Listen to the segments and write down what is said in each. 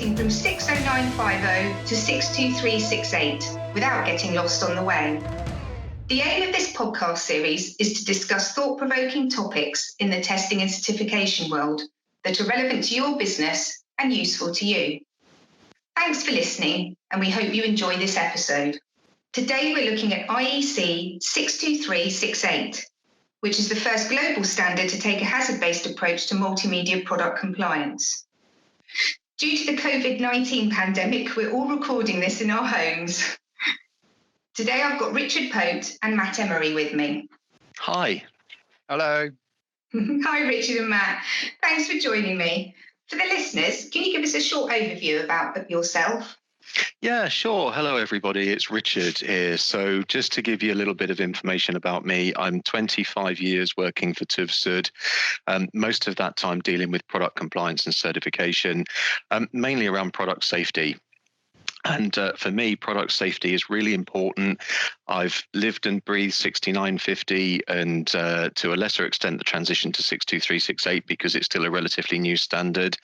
getting from 60950 to 62368 without getting lost on the way. The aim of this podcast series is to discuss thought-provoking topics in the testing and certification world that are relevant to your business and useful to you. Thanks for listening, and we hope you enjoy this episode. Today we're looking at IEC 62368, which is the first global standard to take a hazard-based approach to multimedia product compliance. Due to the COVID-19 pandemic, we're all recording this in our homes. Today I've got Richard Poate and Matt Emery with me. Hi. Hello. Hi Richard and Matt. Thanks for joining me. For the listeners, can you give us a short overview about yourself? Yeah, sure. Hello, everybody. It's Richard here. So just to give you a little bit of information about me, I'm 25 years working for TÜV SÜD, most of that time dealing with product compliance and certification, mainly around product safety. And for me, product safety is really important. I've lived and breathed 6950 and to a lesser extent, the transition to 62368 because it's still a relatively new standard.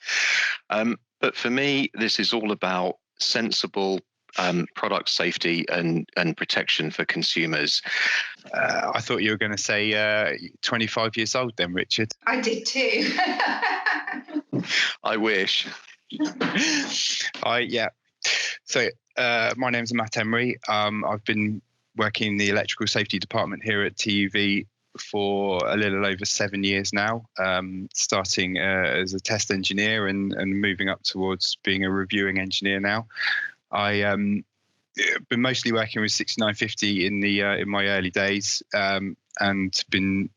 But for me, this is all about sensible product safety and protection for consumers. I thought you were going to say 25 years old then, Richard. I did too. I wish. So my name's Matt Emery. I've been working in the electrical safety department here at TÜV for a little over 7 years now, starting as a test engineer and moving up towards being a reviewing engineer now. I've been mostly working with 6950 in my early days, and been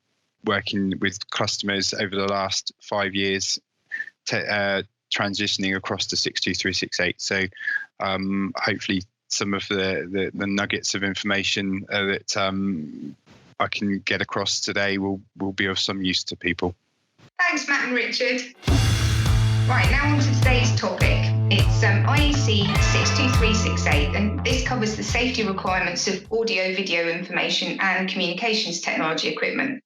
working with customers over the last 5 years, transitioning across to 62368. So hopefully some of the nuggets of information that I can get across today will be of some use to people. Thanks, Matt and Richard. Right, now on to today's topic. It's IEC 62368, and this covers the safety requirements of audio, video information and communications technology equipment.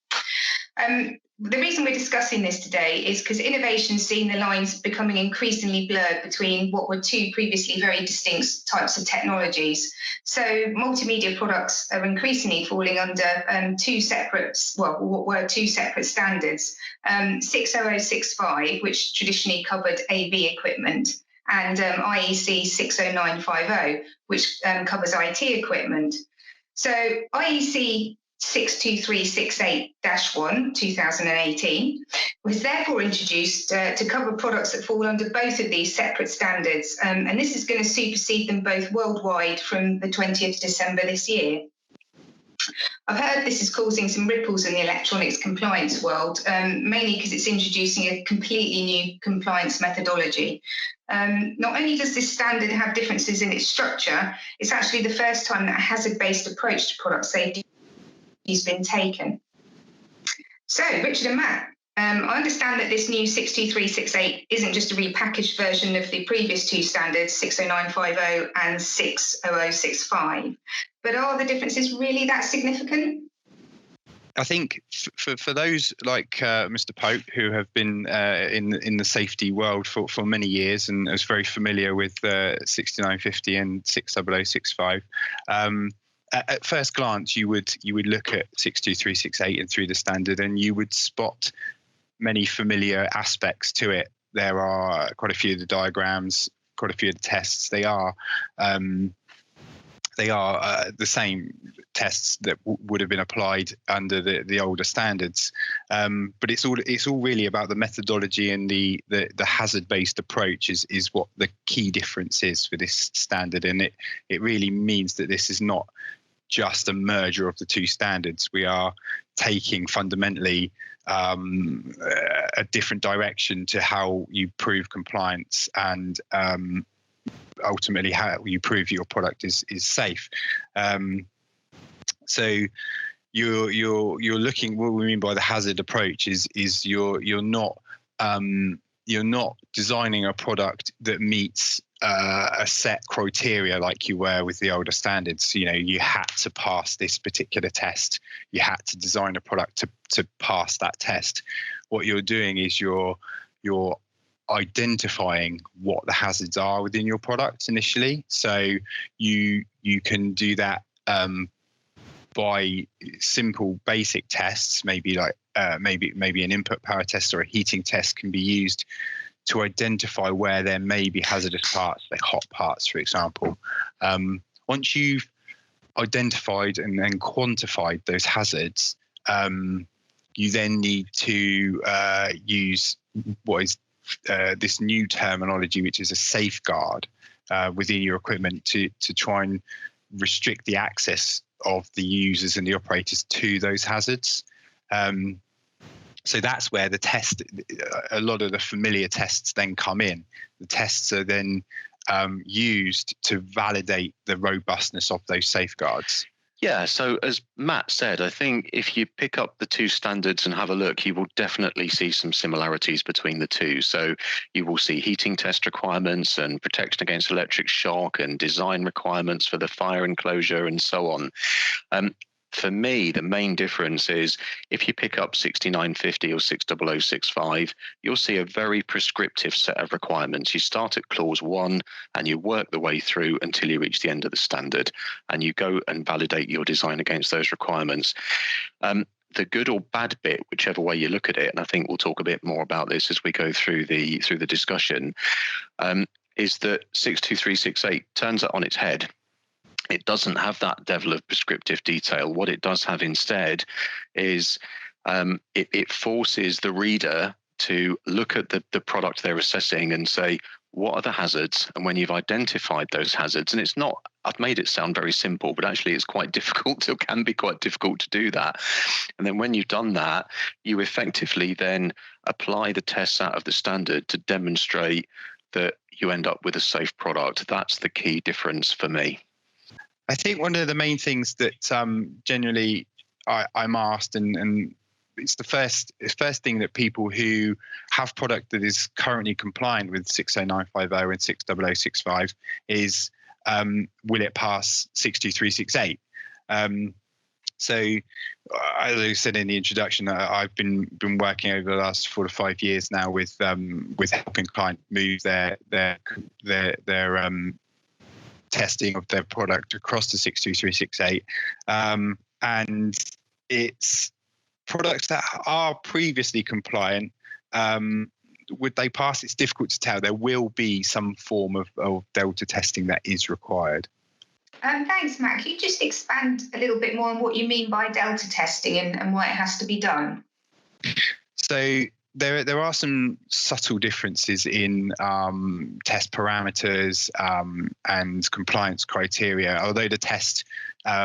The reason we're discussing this today is because innovation's seen the lines becoming increasingly blurred between what were two previously very distinct types of technologies. So multimedia products are increasingly falling under two separate standards, 60065, which traditionally covered AV equipment, and IEC 60950, which covers IT equipment. So IEC 62368-1 2018 was therefore introduced to cover products that fall under both of these separate standards, and this is going to supersede them both worldwide from the 20th of December this year. I've heard this is causing some ripples in the electronics compliance world, mainly because it's introducing a completely new compliance methodology. Not only does this standard have differences in its structure, it's actually the first time that a hazard-based approach to product safety has been taken. So, Richard and Matt, I understand that this new 62368 isn't just a repackaged version of the previous two standards, 60950 and 60065. But are the differences really that significant? I think for those like Mr. Pope, who have been in the safety world for many years and is very familiar with 6950 and 60065, at first glance, you would look at 62368 and through the standard, and you would spot many familiar aspects to it. There are quite a few of the diagrams, quite a few of the tests. They are the same tests that would have been applied under the older standards, but it's all really about the methodology, and the hazard-based approach is what the key difference is for this standard, and it really means that this is not just a merger of the two standards. We are taking fundamentally a different direction to how you prove compliance and ultimately how you prove your product is safe. So you're looking. What we mean by the hazard approach is you're not designing a product that meets a set criteria like you were with the older standards. You know, you had to pass this particular test. You had to design a product to pass that test. What you're doing is you're identifying what the hazards are within your product initially. So you can do that by simple basic tests, maybe like maybe an input power test or a heating test can be used to identify where there may be hazardous parts, like hot parts, for example. Once you've identified and then quantified those hazards, you then need to use what is this new terminology, which is a safeguard within your equipment to try and restrict the access of the users and the operators to those hazards. So that's where a lot of the familiar tests then come in. The tests are then used to validate the robustness of those safeguards. Yeah, so as Matt said, I think if you pick up the two standards and have a look, you will definitely see some similarities between the two. So you will see heating test requirements and protection against electric shock and design requirements for the fire enclosure and so on. For me, the main difference is if you pick up 6950 or 60065, you'll see a very prescriptive set of requirements. You start at clause 1 and you work the way through until you reach the end of the standard, and you go and validate your design against those requirements. The good or bad bit, whichever way you look at it, and I think we'll talk a bit more about this as we go through the discussion, is that 62368 turns it on its head. It doesn't have that level of prescriptive detail. What it does have instead is it forces the reader to look at the product they're assessing and say, what are the hazards? And when you've identified those hazards, and it's not, I've made it sound very simple, but actually it's quite difficult, it can be quite difficult to do that. And then when you've done that, you effectively then apply the tests out of the standard to demonstrate that you end up with a safe product. That's the key difference for me. I think one of the main things that generally I'm asked, and it's the first thing that people who have product that is currently compliant with 60950 and 60065 is, will it pass 62368? So, as I said in the introduction, I've been working over the last 4 to 5 years now with helping clients move their testing of their product across to 62368, and it's products that are previously compliant. Would they pass? It's difficult to tell. There will be some form of delta testing that is required. Thanks, Matt. Can you just expand a little bit more on what you mean by delta testing and why it has to be done? So there are some subtle differences in test parameters and compliance criteria. Although the test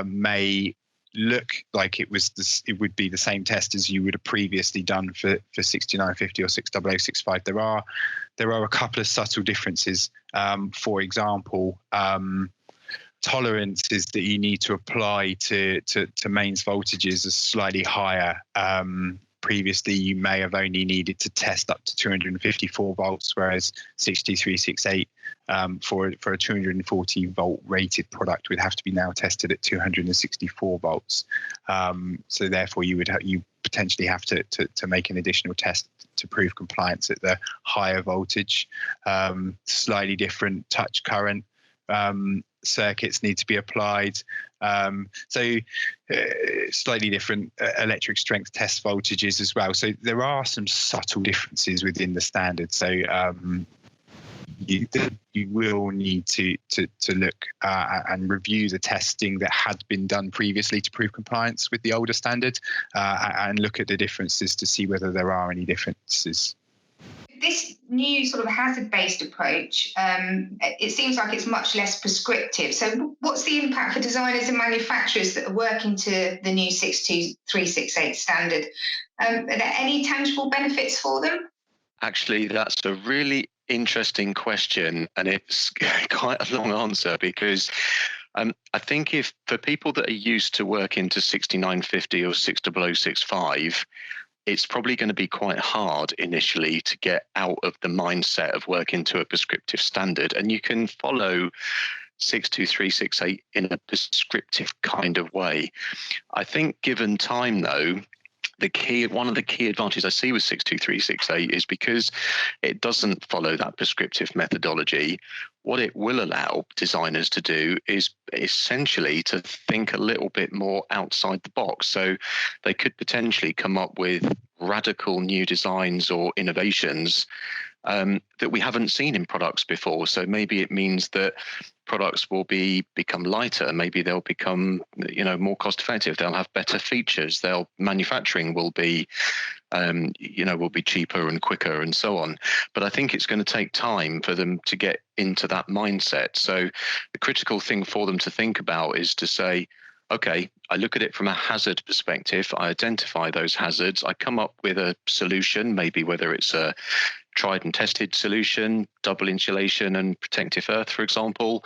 may look like it would be the same test as you would have previously done for 6950 or 60065. There are a couple of subtle differences. For example, tolerances that you need to apply to mains voltages are slightly higher. Previously, you may have only needed to test up to 254 volts, whereas 62368 for a 240 volt rated product would have to be now tested at 264 volts. So therefore, you potentially have to make an additional test to prove compliance at the higher voltage. Slightly different touch current circuits need to be applied. So slightly different electric strength test voltages as well. So there are some subtle differences within the standard. So you will need to look and review the testing that had been done previously to prove compliance with the older standard, and look at the differences to see whether there are any differences. This new sort of hazard-based approach, it seems like it's much less prescriptive. So what's the impact for designers and manufacturers that are working to the new 62368 standard? Are there any tangible benefits for them? Actually, that's a really interesting question, and it's quite a long answer because I think if for people that are used to working to 6950 or 60065, it's probably going to be quite hard initially to get out of the mindset of working to a prescriptive standard. And you can follow 62368 in a prescriptive kind of way. I think given time, though, one of the key advantages I see with 62368 is because it doesn't follow that prescriptive methodology. What it will allow designers to do is essentially to think a little bit more outside the box. So they could potentially come up with radical new designs or innovations that we haven't seen in products before. So maybe it means that products will become lighter. Maybe they'll become, more cost effective. They'll have better features. Manufacturing will be, will be cheaper and quicker and so on. But I think it's going to take time for them to get into that mindset. So the critical thing for them to think about is to say, okay, I look at it from a hazard perspective. I identify those hazards. I come up with a solution, maybe whether it's a tried and tested solution, double insulation and protective earth, for example,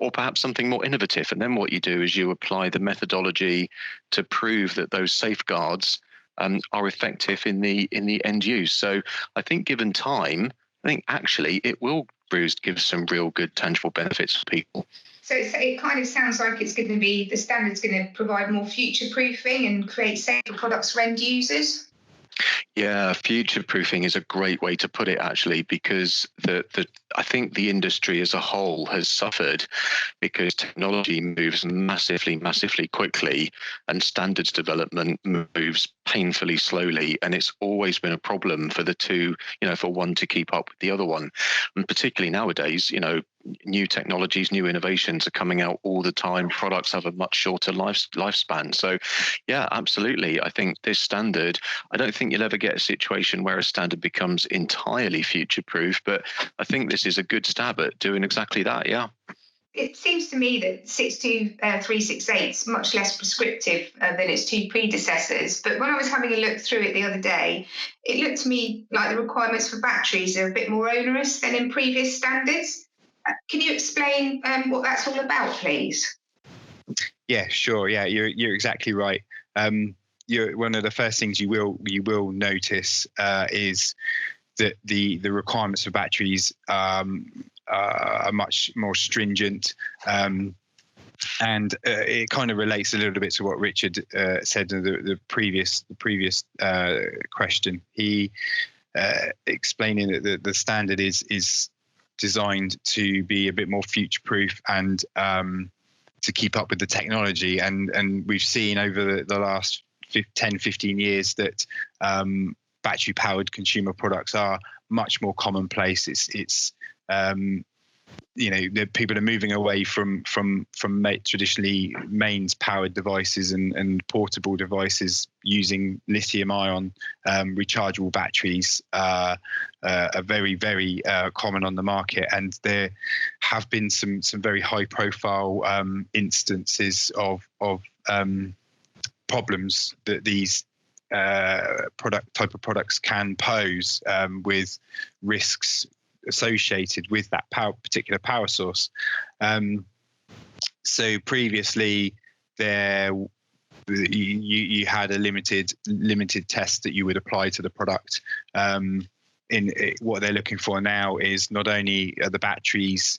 or perhaps something more innovative. And then what you do is you apply the methodology to prove that those safeguards are effective in the end use. So I think given time, I think actually it will give some real good tangible benefits for people. So it kind of sounds like it's going to be, the standard's going to provide more future proofing and create safer products for end users. Yeah, future proofing is a great way to put it, actually, because I think the industry as a whole has suffered because technology moves massively, massively quickly and standards development moves painfully slowly. And it's always been a problem for the two, for one to keep up with the other one. And particularly nowadays, new technologies, new innovations are coming out all the time. Products have a much shorter lifespan. So, yeah, absolutely. I think this standard, I don't think you'll ever get a situation where a standard becomes entirely future-proof, but I think this is a good stab at doing exactly that, yeah. It seems to me that 62368 is much less prescriptive than its two predecessors. But when I was having a look through it the other day, it looked to me like the requirements for batteries are a bit more onerous than in previous standards. Can you explain what that's all about, please? Yeah, sure. Yeah, you're exactly right. One of the first things you will notice is that the requirements for batteries are much more stringent, and it kind of relates a little bit to what Richard said in the previous question. He explaining that the standard is designed to be a bit more future-proof and to keep up with the technology. And we've seen over the last 10, 15 years that battery-powered consumer products are much more commonplace. It's people are moving away from traditionally mains-powered devices and portable devices using lithium-ion rechargeable batteries are very, very common on the market. And there have been some very high-profile instances of problems that these type of products can pose with risks associated with that particular power source. So previously, you had a limited test that you would apply to the product. What they're looking for now is not only are the batteries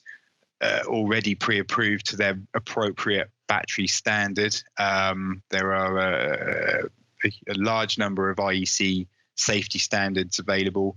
already pre-approved to their appropriate battery standard. There are a large number of IEC safety standards available.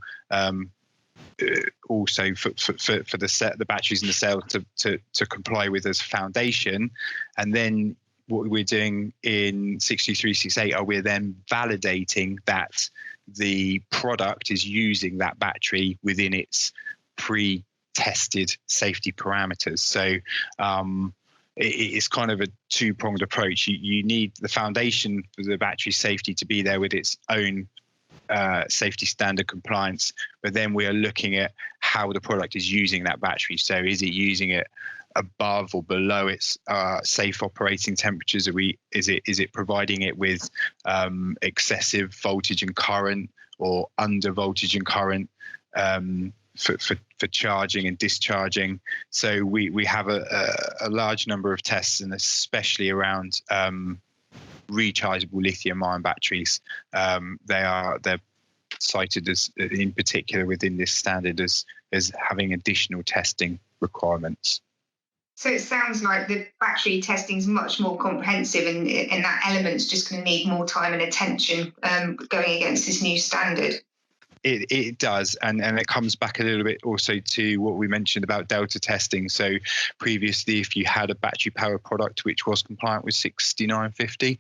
Also for the batteries in the cell to comply with as foundation. And then what we're doing in 62368 we're then validating that the product is using that battery within its pre-tested safety parameters. So it's kind of a two-pronged approach. You need the foundation for the battery safety to be there with its own safety standard compliance, but then we are looking at how the product is using that battery. So is it using it above or below its safe operating temperatures? Is it providing it with excessive voltage and current or under voltage and current for charging and discharging? So we have a large number of tests, and especially around rechargeable lithium-ion batteries. They're cited as, in particular within this standard, as having additional testing requirements. So it sounds like the battery testing is much more comprehensive, and that element's just going to need more time and attention going against this new standard. It does, and it comes back a little bit also to what we mentioned about delta testing. So previously, if you had a battery power product which was compliant with 6950,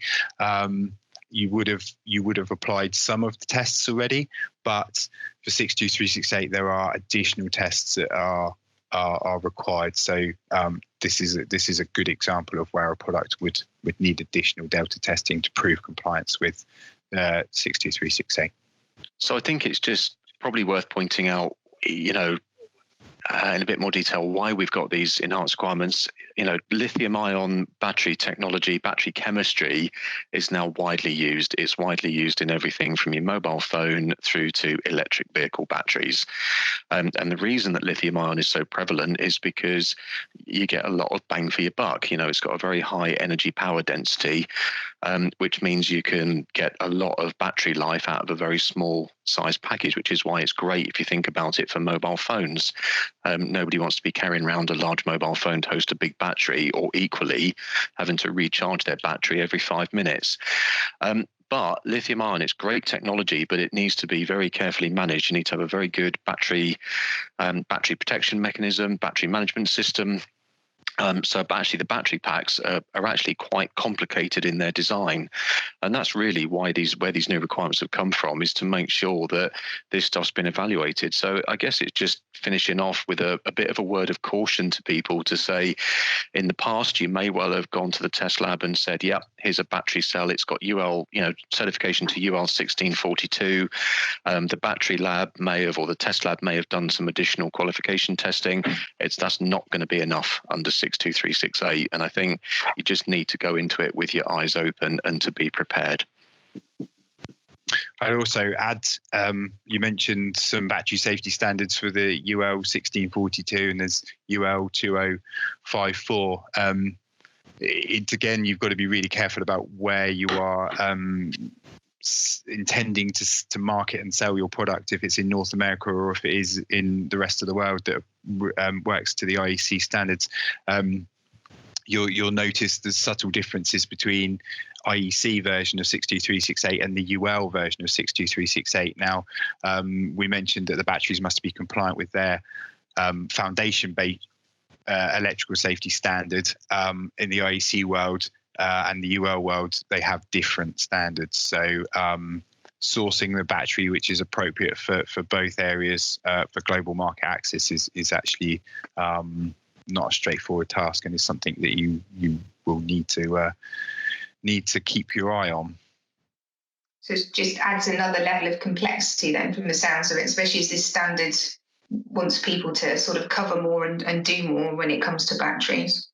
you would have applied some of the tests already. But for 62368, there are additional tests that are required. So this is a good example of where a product would need additional delta testing to prove compliance with 62368. So I think it's just probably worth pointing out, in a bit more detail why we've got these enhanced requirements. Lithium-ion battery technology, battery chemistry is now widely used. It's widely used in everything from your mobile phone through to electric vehicle batteries. And the reason that lithium-ion is so prevalent is because you get a lot of bang for your buck. It's got a very high energy power density, which means you can get a lot of battery life out of a very small size package, which is why it's great if you think about it for mobile phones. Nobody wants to be carrying around a large mobile phone to host a big battery, or equally having to recharge their battery every 5 minutes. But lithium ion, it's great technology, but it needs to be very carefully managed. You need to have a very good battery protection mechanism, battery management system. So actually the battery packs are actually quite complicated in their design. And that's really where these new requirements have come from, is to make sure that this stuff's been evaluated. So I guess it's just finishing off with a bit of a word of caution to people to say, in the past, you may well have gone to the test lab and said, yeah, here's a battery cell. It's got UL, certification to UL 1642. The battery lab or the test lab may have done some additional qualification testing. That's not going to be enough under 62368, and I think you just need to go into it with your eyes open and to be prepared. I'd also add, you mentioned some battery safety standards for the UL 1642, and there's UL 2054. Again, you've got to be really careful about where you are intending to market and sell your product, if it's in North America or if it is in the rest of the world that works to the IEC standards. You'll notice the subtle differences between IEC version of 62368 and the UL version of 62368. Now, we mentioned that the batteries must be compliant with their foundation-based electrical safety standard. In the IEC world and the UL world, they have different standards. So sourcing the battery which is appropriate for both areas for global market access is actually not a straightforward task, and is something that you will need to keep your eye on. So it just adds another level of complexity then, from the sounds of it, especially as this standard wants people to sort of cover more and do more when it comes to batteries.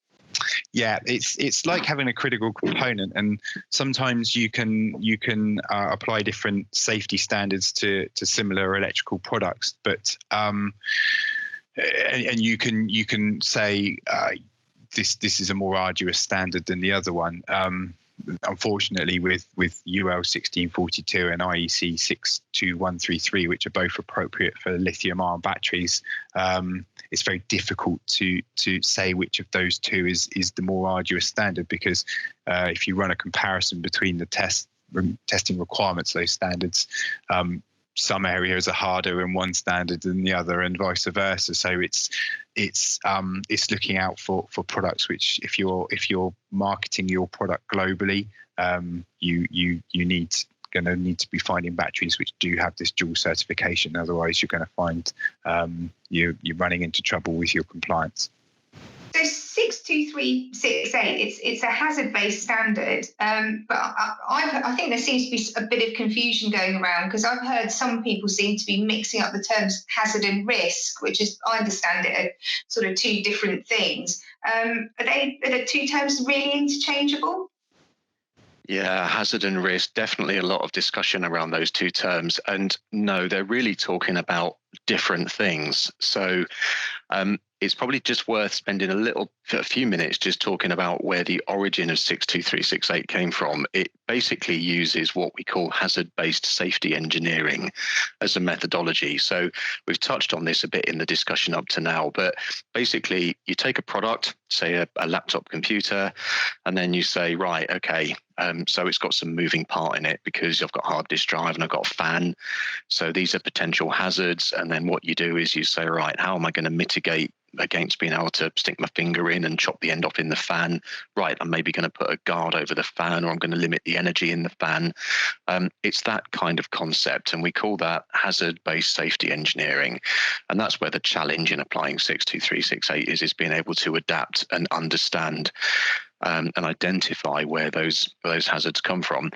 Yeah, it's like having a critical component, and sometimes you can apply different safety standards to similar electrical products, but and you can say this is a more arduous standard than the other one. Unfortunately, with UL 1642 and IEC 62133, which are both appropriate for lithium-ion batteries, it's very difficult to say which of those two is the more arduous standard, because if you run a comparison between the testing requirements, those standards, some areas are harder in one standard than the other, and vice versa. So it's looking out for products which, if you're marketing your product globally, you going to need to be finding batteries which do have this dual certification. Otherwise, you're going to find you're running into trouble with your compliance. So 62368, it's a hazard-based standard, but I think there seems to be a bit of confusion going around, because I've heard some people seem to be mixing up the terms hazard and risk, which is, I understand it, are sort of two different things. Are the two terms really interchangeable? Yeah, hazard and risk, definitely a lot of discussion around those two terms. And no, they're really talking about different things. So it's probably just worth spending a little for a few minutes just talking about where the origin of 62368 came from. It basically uses what we call hazard-based safety engineering as a methodology. So we've touched on this a bit in the discussion up to now, but basically you take a product, say a laptop computer, and then you say, right, okay, so it's got some moving part in it because I've got a hard disk drive and I've got a fan. So these are potential hazards. And then what you do is you say, right, how am I going to mitigate against being able to stick my finger in and chop the end off in the fan? Right, I'm maybe going to put a guard over the fan, or I'm going to limit the energy in the fan. It's that kind of concept, and we call that hazard-based safety engineering. And that's where the challenge in applying 62368 is being able to adapt and understand and identify where those hazards come from.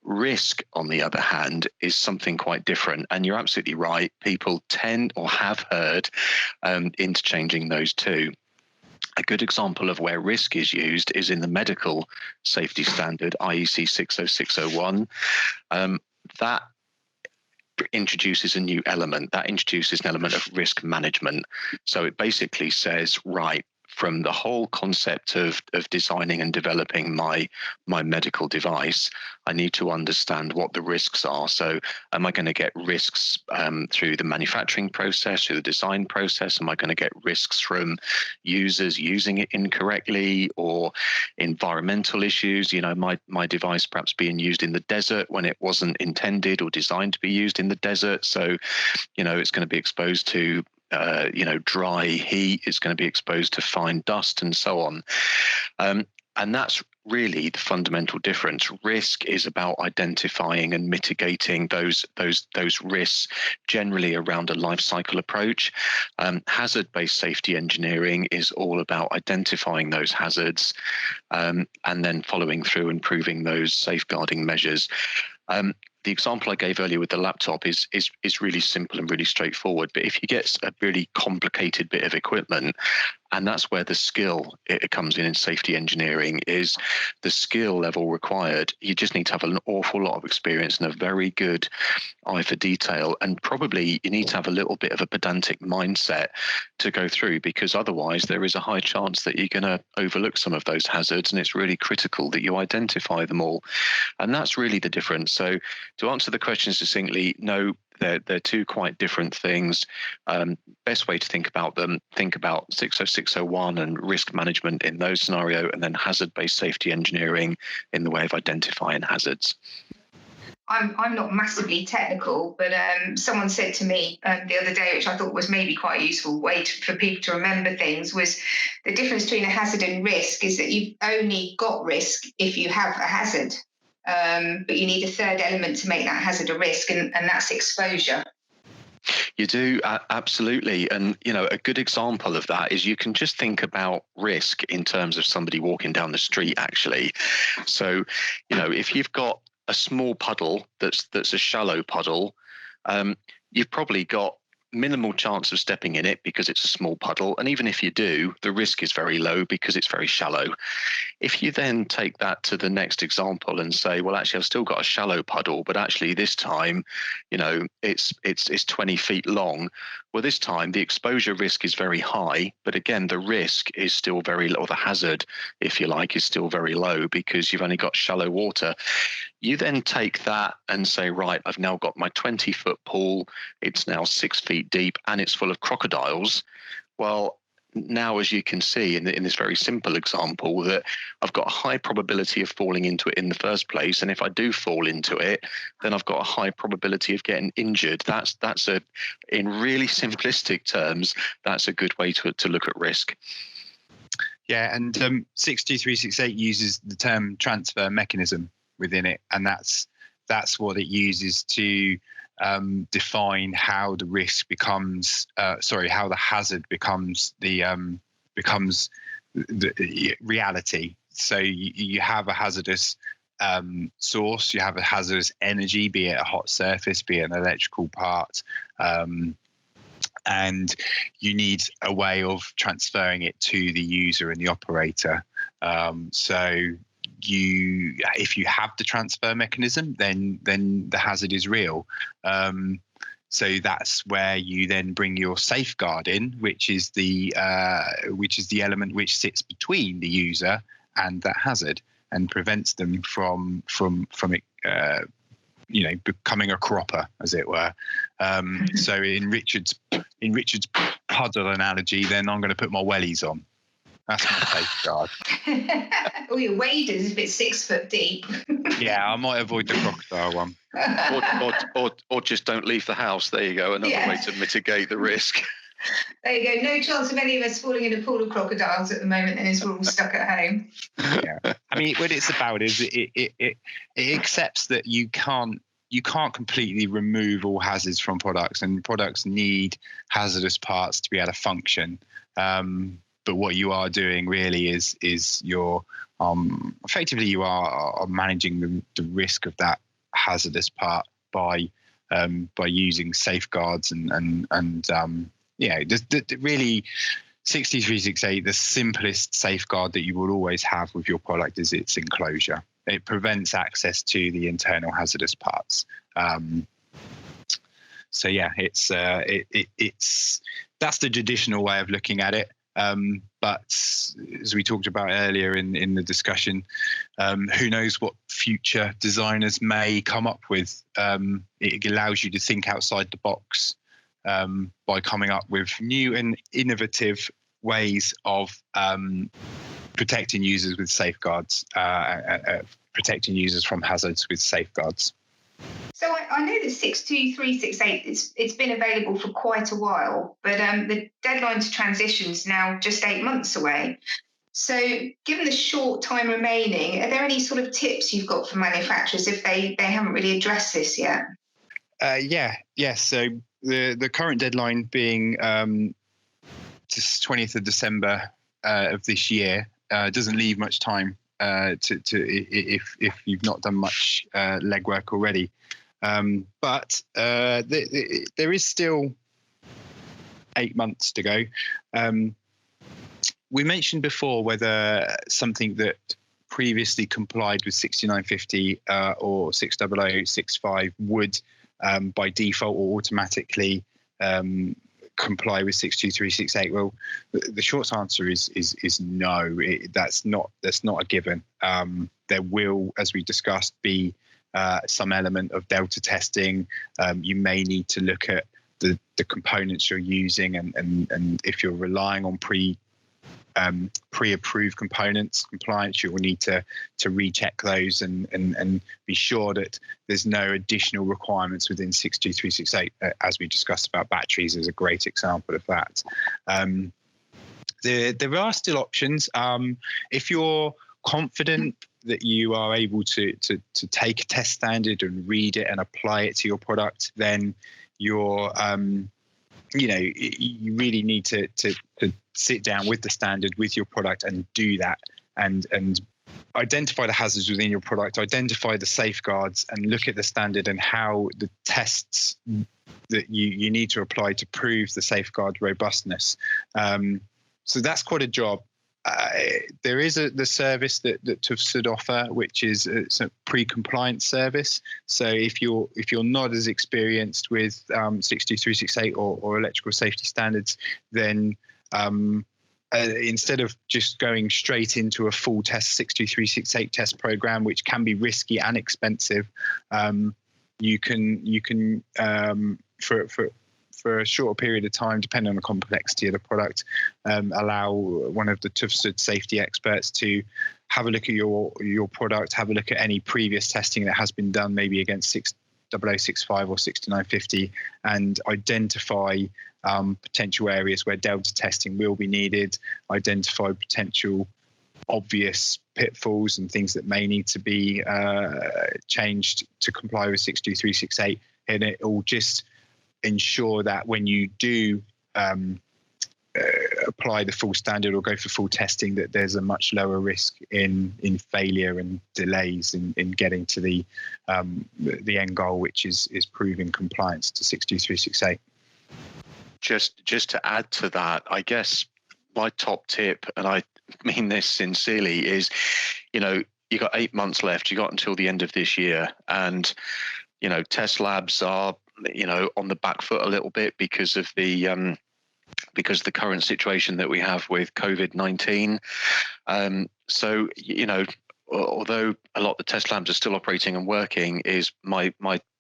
Risk, on the other hand, is something quite different. And you're absolutely right. People tend or have heard interchanging those two. A good example of where risk is used is in the medical safety standard, IEC 60601. That introduces a new element. That introduces an element of risk management. So it basically says, right, from the whole concept of designing and developing my medical device, I need to understand what the risks are. So am I going to get risks through the manufacturing process, through the design process? Am I going to get risks from users using it incorrectly, or environmental issues? You know, my device perhaps being used in the desert when it wasn't intended or designed to be used in the desert. So, you know, it's going to be exposed to dry heat, is going to be exposed to fine dust and so on. And that's really the fundamental difference. Risk is about identifying and mitigating those risks, generally around a life cycle approach. Hazard-based safety engineering is all about identifying those hazards and then following through and proving those safeguarding measures. The example I gave earlier with the laptop is really simple and really straightforward. But if you get a really complicated bit of equipment, and that's where the skill it comes in safety engineering, is the skill level required. You just need to have an awful lot of experience and a very good eye for detail. And probably you need to have a little bit of a pedantic mindset to go through, because otherwise there is a high chance that you're going to overlook some of those hazards. And it's really critical that you identify them all. And that's really the difference. So to answer the question succinctly, no, they're two quite different things. Best way to think about them, think about 60601 and risk management in those scenario, and then hazard-based safety engineering in the way of identifying hazards. I'm not massively technical, but someone said to me the other day, which I thought was maybe quite a useful way for people to remember things, was the difference between a hazard and risk is that you've only got risk if you have a hazard. But you need a third element to make that hazard a risk, and that's exposure. You do, absolutely. And, you know, a good example of that is you can just think about risk in terms of somebody walking down the street, actually. So, you know, if you've got a small puddle that's a shallow puddle, you've probably got minimal chance of stepping in it because it's a small puddle. And even if you do, the risk is very low because it's very shallow. If you then take that to the next example and say, well, actually, I've still got a shallow puddle, but actually this time, you know, it's 20 feet long. Well, this time the exposure risk is very high, but again, the risk is still very low. The hazard, if you like, is still very low because you've only got shallow water. You then take that and say, right, I've now got my 20-foot pool. It's now 6 feet deep and it's full of crocodiles. Well, now, as you can see in this very simple example, that I've got a high probability of falling into it in the first place. And if I do fall into it, then I've got a high probability of getting injured. That's in really simplistic terms, that's a good way to look at risk. Yeah, and 62368 uses the term transfer mechanism within it, and that's what it uses to define how the risk becomes, how the hazard becomes the reality. So you have a hazardous source, you have a hazardous energy, be it a hot surface, be it an electrical part, and you need a way of transferring it to the user and the operator. If you have the transfer mechanism, then the hazard is real. So that's where you then bring your safeguard in, which is the element which sits between the user and that hazard and prevents them from becoming a cropper, as it were. So in Richard's puddle analogy, then I'm going to put my wellies on. That's my safeguard. Or your waders if it's 6 foot deep. Yeah, I might avoid the crocodile one. or just don't leave the house. There you go, another way to mitigate the risk. There you go. No chance of any of us falling in a pool of crocodiles at the moment, and as we're all stuck at home. Yeah, I mean, what it's about is it accepts that you can't completely remove all hazards from products, and products need hazardous parts to be able to function. But what you are doing really is you're effectively you are managing the risk of that hazardous part by using safeguards and really 62368, the simplest safeguard that you will always have with your product is its enclosure. It prevents access to the internal hazardous parts. So yeah, it's that's the traditional way of looking at it. But as we talked about earlier in the discussion, who knows what future designers may come up with. It allows you to think outside the box by coming up with new and innovative ways of protecting users with safeguards, protecting users from hazards with safeguards. So I know that 62368, it's been available for quite a while, but the deadline to transition is now just 8 months away. So given the short time remaining, are there any sort of tips you've got for manufacturers if they haven't really addressed this yet? Yes. So the current deadline being 20th of December of this year doesn't leave much time to if you've not done much legwork already. But there is still 8 months to go. We mentioned before whether something that previously complied with 6950 or 60065 would by default or automatically comply with 62368. Well, the short answer is no. That's not a given. There will, as we discussed, be some element of delta testing. You may need to look at the components you're using, and if you're relying on pre-approved components compliance, you will need to recheck those and be sure that there's no additional requirements within 62368. As we discussed about batteries is a great example of that. There are still options. If you're confident that you are able to take a test standard and read it and apply it to your product, then you're you really need to sit down with the standard, with your product, and do that, and identify the hazards within your product, identify the safeguards, and look at the standard and how the tests that you need to apply to prove the safeguard robustness. So that's quite a job. There is the service that TÜV SÜD offer, which is a pre-compliance service. So if you're not as experienced with 62368 or electrical safety standards, then instead of just going straight into a full test 62368 test program, which can be risky and expensive, you can for a shorter period of time, depending on the complexity of the product, allow one of the TÜV SÜD safety experts to have a look at your product, have a look at any previous testing that has been done, maybe against 60065 or 6950, and identify potential areas where delta testing will be needed, identify potential obvious pitfalls and things that may need to be changed to comply with 62368, and it will just ensure that when you do apply the full standard or go for full testing, that there's a much lower risk in failure and delays in getting to the end goal, which is proving compliance to 62368. Just to add to that, I guess my top tip, and I mean this sincerely, is you got 8 months left. You got until the end of this year, and test labs are on the back foot a little bit because of the current situation that we have with COVID-19. So, although a lot of the test labs are still operating and working, is my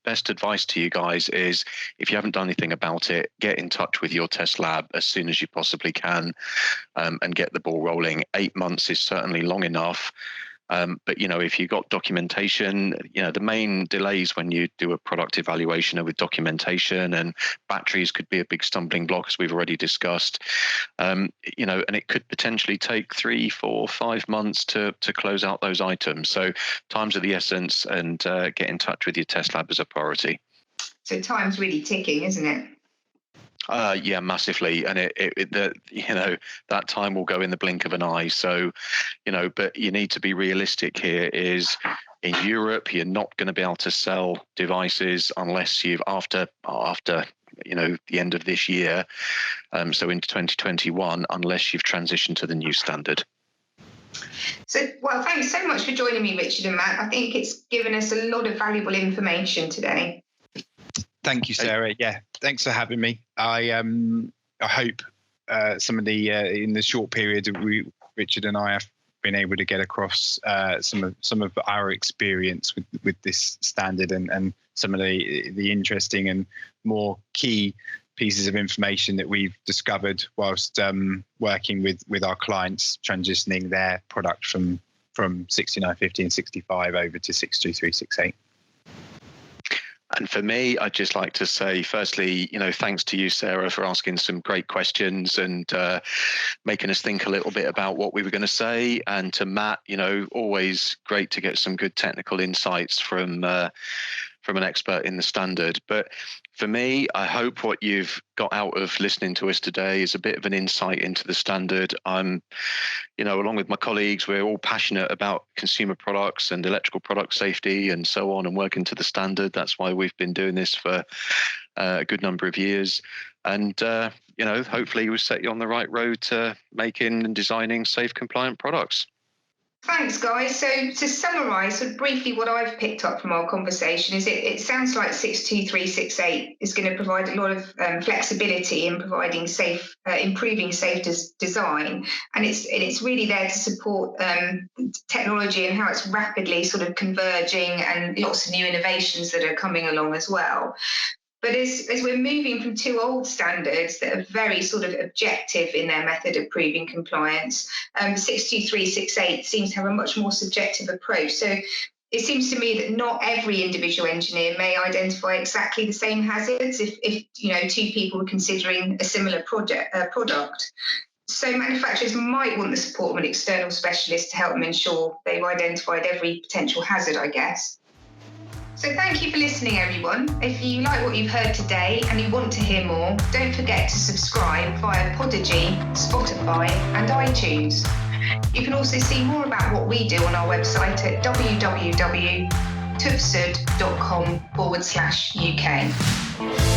best advice to you guys is, if you haven't done anything about it, get in touch with your test lab as soon as you possibly can, and get the ball rolling. 8 months is certainly long enough. But, if you've got documentation, the main delays when you do a product evaluation are with documentation, and batteries could be a big stumbling block, as we've already discussed. And it could potentially take 3, 4, 5 months to close out those items. So time's of the essence, and get in touch with your test lab as a priority. So time's really ticking, isn't it? Yeah, massively, and that time will go in the blink of an eye. So, but you need to be realistic here. Is in Europe, you're not going to be able to sell devices unless you've after the end of this year, so into 2021, unless you've transitioned to the new standard. So, well, thanks so much for joining me, Richard and Matt. I think it's given us a lot of valuable information today. Thank you, Sarah. Yeah, thanks for having me. I hope some of the in the short period Richard and I have been able to get across some of our experience with this standard, and some of the interesting and more key pieces of information that we've discovered whilst working with our clients transitioning their product from 6950 and 65 over to 62368. And for me, I'd just like to say, firstly, thanks to you, Sarah, for asking some great questions and making us think a little bit about what we were going to say. And to Matt, always great to get some good technical insights from an expert in the standard. But for me, I hope what you've got out of listening to us today is a bit of an insight into the standard. I'm, along with my colleagues, we're all passionate about consumer products and electrical product safety and so on, and working to the standard. That's why we've been doing this for a good number of years. And, hopefully we'll set you on the right road to making and designing safe, compliant products. Thanks, guys. So to summarise briefly what I've picked up from our conversation is it sounds like 62368 is going to provide a lot of flexibility in providing improving safe design, and it's really there to support technology and how it's rapidly sort of converging, and lots of new innovations that are coming along as well. But as we're moving from two old standards that are very sort of objective in their method of proving compliance, 62368 seems to have a much more subjective approach. So it seems to me that not every individual engineer may identify exactly the same hazards if two people are considering a similar product. So manufacturers might want the support of an external specialist to help them ensure they've identified every potential hazard, I guess. So thank you for listening, everyone. If you like what you've heard today and you want to hear more, don't forget to subscribe via Podigy, Spotify and iTunes. You can also see more about what we do on our website at www.tuvsud.com/UK.